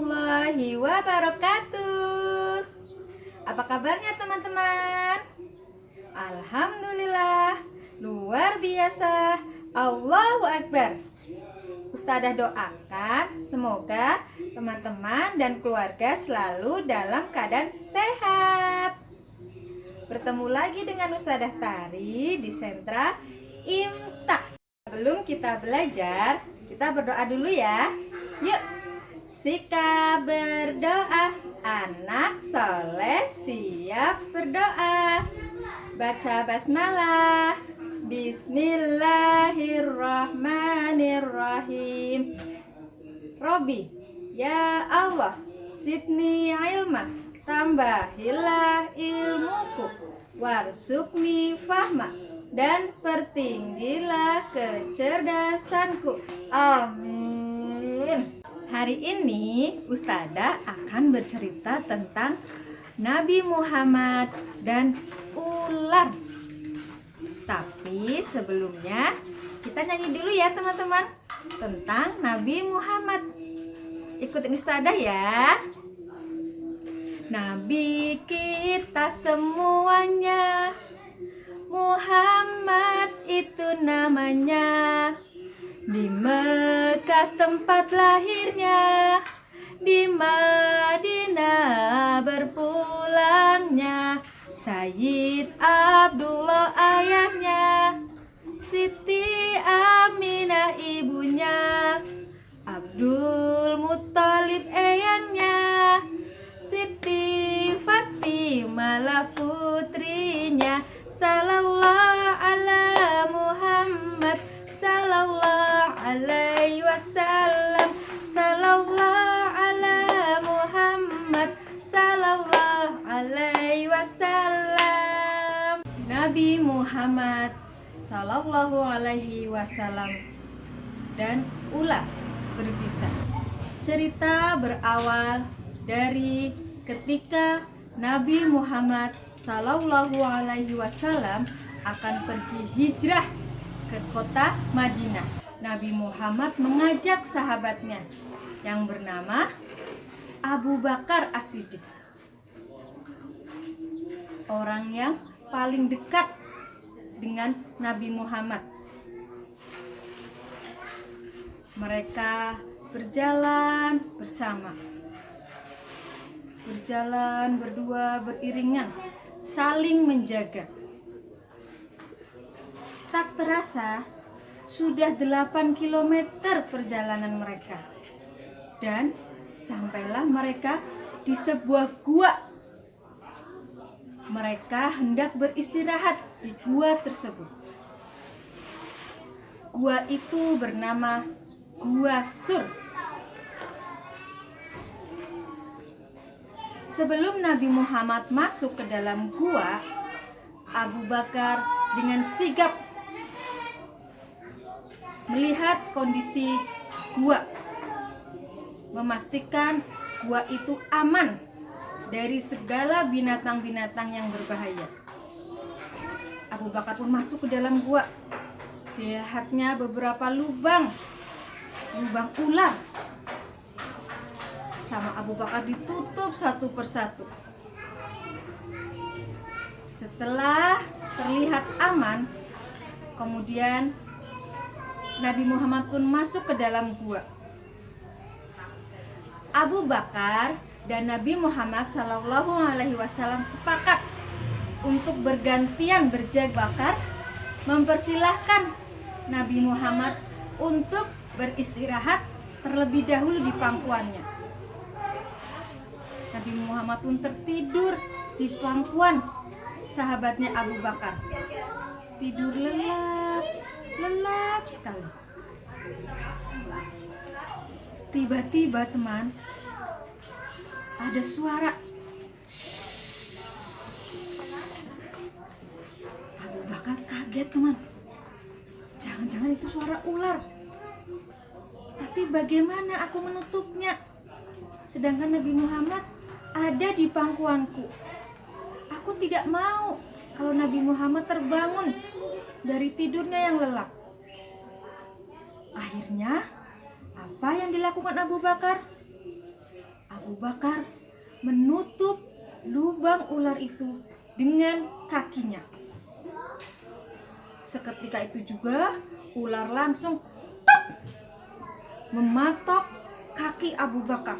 warahmatullahi wabarakatuh. Apa kabarnya teman-teman? Alhamdulillah, luar biasa. Allahu Akbar. Ustadzah doakan semoga teman-teman dan keluarga selalu dalam keadaan sehat. Bertemu lagi dengan Ustadzah Tari di sentra Imta. Sebelum kita belajar, kita berdoa dulu ya. Yuk, sikap berdoa, anak soleh siap berdoa. Baca basmalah. Bismillahirrahmanirrahim. Robi, ya Allah, zidni ilma, tambahilah ilmuku, warsukni fahma, dan pertinggilah kecerdasanku. Amin. Hari ini Ustadzah akan bercerita tentang Nabi Muhammad dan ular. Tapi sebelumnya kita nyanyi dulu ya teman-teman tentang Nabi Muhammad. Ikutin Ustadzah ya. Nabi kita semuanya, Muhammad itu namanya. Di Mekah tempat lahirnya, di Madinah berpulangnya. Sayyid Abdullah ayahnya, Siti Aminah ibunya, Abdul Muttalib eyangnya, Siti Fatimah lah putrinya. Sallallahu ala Muhammad, sallallahu alaihi wasallam, sallallahu ala Muhammad, sallallahu alaihi wasallam. Nabi Muhammad sallallahu alaihi wasallam dan ular berbisa. Cerita berawal dari ketika Nabi Muhammad sallallahu alaihi wasallam akan pergi hijrah ke kota Madinah. Nabi Muhammad mengajak sahabatnya yang bernama Abu Bakar As-Siddiq, orang yang paling dekat dengan Nabi Muhammad. Mereka berjalan bersama, berjalan berdua beriringan, saling menjaga. Tak terasa sudah 8 kilometer perjalanan mereka, dan sampailah mereka di sebuah gua. Mereka hendak beristirahat di gua tersebut. Gua itu bernama Gua Sur. Sebelum Nabi Muhammad masuk ke dalam gua, Abu Bakar dengan sigap melihat kondisi gua, memastikan gua itu aman dari segala binatang-binatang yang berbahaya. Abu Bakar pun masuk ke dalam gua. Dilihatnya beberapa lubang ular. Sama Abu Bakar ditutup satu persatu. Setelah terlihat aman, kemudian Nabi Muhammad pun masuk ke dalam gua. Abu Bakar dan Nabi Muhammad Sallallahu Alaihi Wasallam sepakat untuk bergantian berjaga. Bakar mempersilahkan Nabi Muhammad untuk beristirahat terlebih dahulu di pangkuannya. Nabi Muhammad pun tertidur di pangkuan sahabatnya Abu Bakar. Tidur lelap sekali. Tiba-tiba teman, ada suara. Abu Bakar kaget teman. Jangan-jangan itu suara ular. Tapi bagaimana aku menutupnya? Sedangkan Nabi Muhammad ada di pangkuanku. Aku tidak mau kalau Nabi Muhammad terbangun dari tidurnya yang lelap. Akhirnya, apa yang dilakukan Abu Bakar? Abu Bakar menutup lubang ular itu dengan kakinya. Seketika itu juga ular langsung mematok kaki Abu Bakar.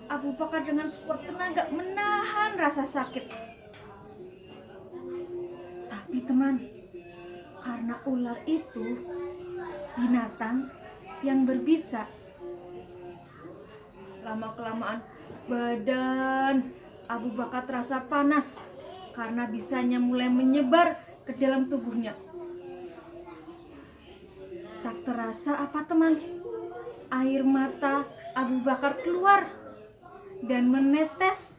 Abu Bakar dengan sekuat tenaga menahan rasa sakit. Tapi teman, karena ular itu binatang yang berbisa, lama-kelamaan badan Abu Bakar terasa panas karena bisanya mulai menyebar ke dalam tubuhnya. Tak terasa apa teman, air mata Abu Bakar keluar dan menetes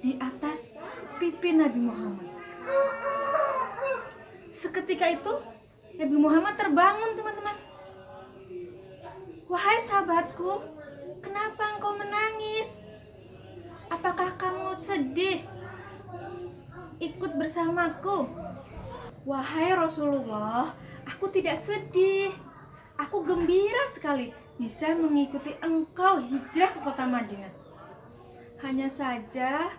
di atas pipi Nabi Muhammad. Seketika itu Nabi Muhammad terbangun teman-teman. "Wahai sahabatku, kenapa engkau menangis? Apakah kamu sedih ikut bersamaku?" "Wahai Rasulullah, aku tidak sedih. Aku gembira sekali bisa mengikuti engkau hijrah ke kota Madinah. Hanya saja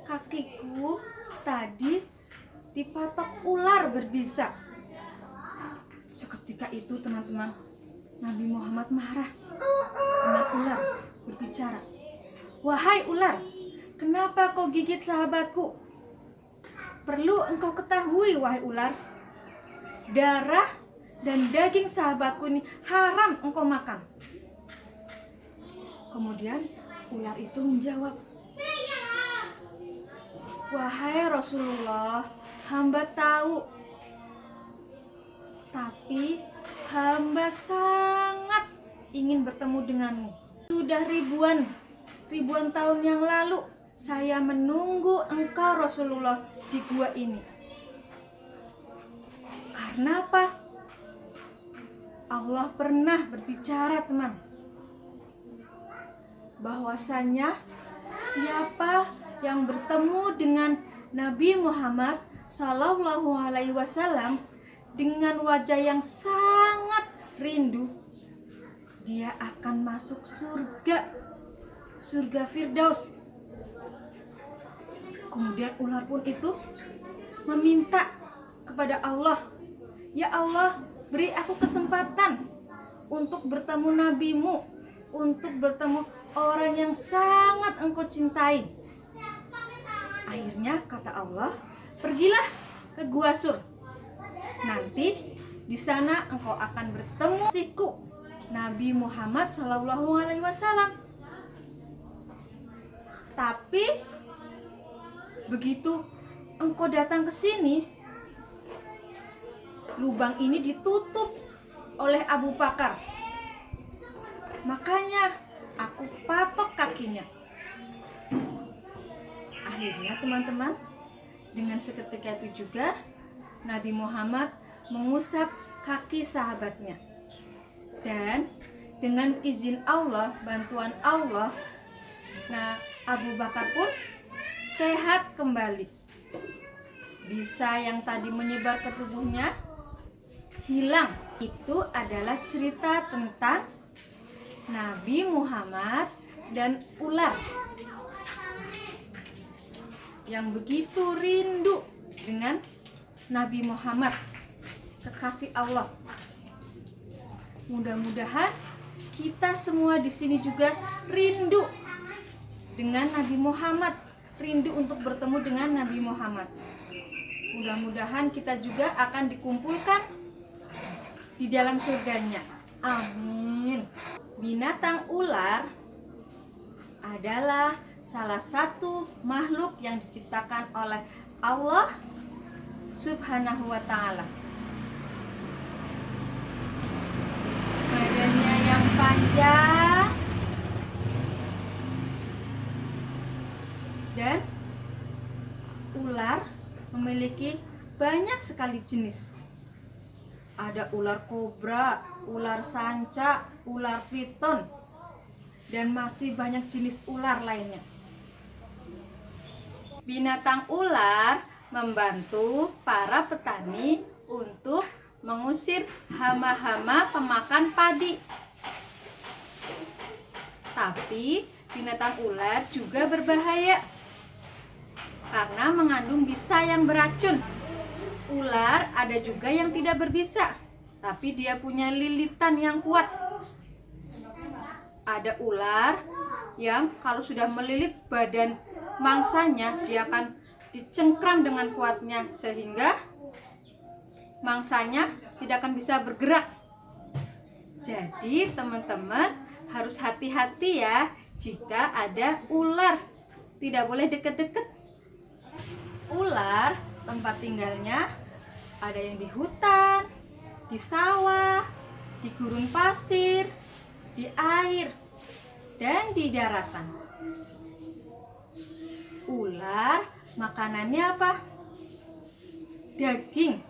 kakiku tadi dipatok ular berbisa." Seketika itu teman-teman, Nabi Muhammad marah dengan ular berbicara. "Wahai ular, kenapa kau gigit sahabatku? Perlu engkau ketahui wahai ular, darah dan daging sahabatku ini haram engkau makan." Kemudian ular itu menjawab, "Wahai Rasulullah, hamba tahu, tapi hamba sangat ingin bertemu denganmu. Sudah ribuan tahun yang lalu saya menunggu engkau Rasulullah di gua ini. Karena apa? Allah pernah berbicara teman, bahwasanya siapa yang bertemu dengan Nabi Muhammad Sallallahu Alaihi Wasallam dengan wajah yang sangat rindu, dia akan masuk surga Firdaus." Kemudian ular pun itu meminta kepada Allah, "Ya Allah, beri aku kesempatan untuk bertemu nabimu, untuk bertemu orang yang sangat engkau cintai." Akhirnya kata Allah, "Pergilah ke Gua Sur. Nanti di sana engkau akan bertemu siku Nabi Muhammad Shallallahu Alaihi Wasallam." Tapi begitu engkau datang ke sini, lubang ini ditutup oleh Abu Bakar. Makanya aku patok kakinya. Akhirnya teman-teman, dengan seketika itu juga Nabi Muhammad mengusap kaki sahabatnya. Dan dengan izin Allah, bantuan Allah, nah Abu Bakar pun sehat kembali. Bisa yang tadi menyebar ke tubuhnya hilang. Itu adalah cerita tentang Nabi Muhammad dan ular yang begitu rindu dengan Nabi Muhammad, kekasih Allah. Mudah-mudahan kita semua di sini juga rindu dengan Nabi Muhammad, rindu untuk bertemu dengan Nabi Muhammad. Mudah-mudahan kita juga akan dikumpulkan di dalam surganya. Amin. Binatang ular adalah salah satu makhluk yang diciptakan oleh Allah Subhanahu wa Ta'ala. Badannya yang panjang dan ular memiliki banyak sekali jenis. Ada ular kobra, ular sanca, ular piton, dan masih banyak jenis ular lainnya. Binatang ular membantu para petani untuk mengusir hama-hama pemakan padi. Tapi binatang ular juga berbahaya karena mengandung bisa yang beracun. Ular ada juga yang tidak berbisa, tapi dia punya lilitan yang kuat. Ada ular yang kalau sudah melilit badan mangsanya, dia akan dicengkram dengan kuatnya sehingga mangsanya tidak akan bisa bergerak. Jadi teman-teman harus hati-hati ya jika ada ular. Tidak boleh deket-deket. Ular tempat tinggalnya ada yang di hutan, di sawah, di gurun pasir, di air, dan di daratan. Ular makanannya apa? Daging.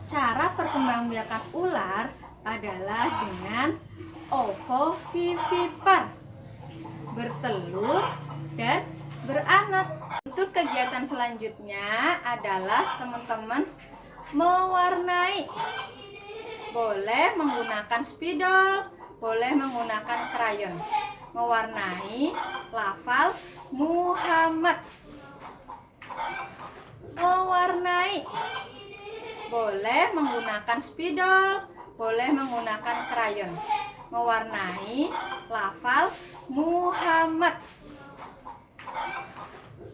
Cara perkembangbiakan ular adalah dengan ovovivipar, bertelur dan beranak. Untuk kegiatan selanjutnya adalah teman-teman mewarnai. Boleh menggunakan spidol, boleh menggunakan krayon. Mewarnai lafal Muhammad. Mewarnai. Boleh menggunakan spidol, boleh menggunakan krayon. Mewarnai lafal Muhammad.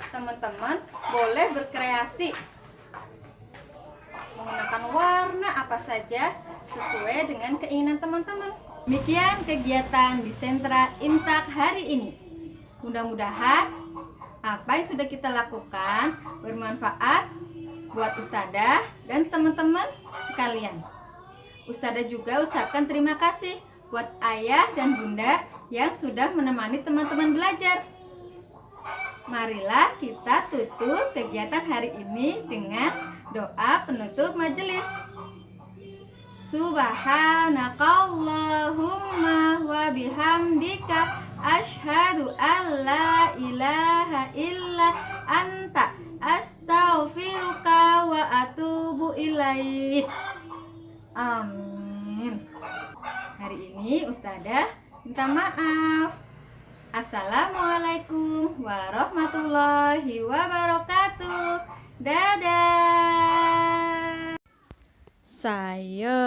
Teman-teman boleh berkreasi menggunakan warna apa saja sesuai dengan keinginan teman-teman. Demikian kegiatan di sentra Imtak hari ini. Mudah-mudahan apa yang sudah kita lakukan bermanfaat buat Ustadzah dan teman-teman sekalian. Ustadzah juga ucapkan terima kasih buat ayah dan bunda yang sudah menemani teman-teman belajar. Marilah kita tutup kegiatan hari ini dengan doa penutup majelis. Subhanakallahumma wa bihamdika asyhadu an la ilaha illa anta astaghfiruka wa atubu ilaih. Amin. Hari ini Ustadzah minta maaf. Assalamualaikum warahmatullahi wabarakatuh. Dadah. Sayonara,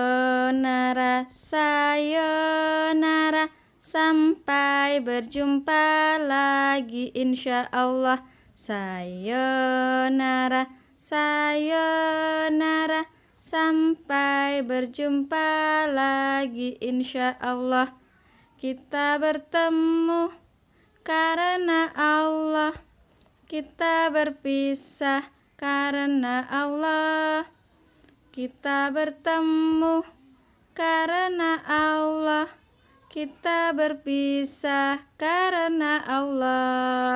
sayonara, sampai berjumpa lagi insya Allah. Sayonara, sayonara, sampai berjumpa lagi insya Allah. Kita bertemu karena Allah, kita berpisah karena Allah. Kita bertemu karena Allah, kita berpisah karena Allah.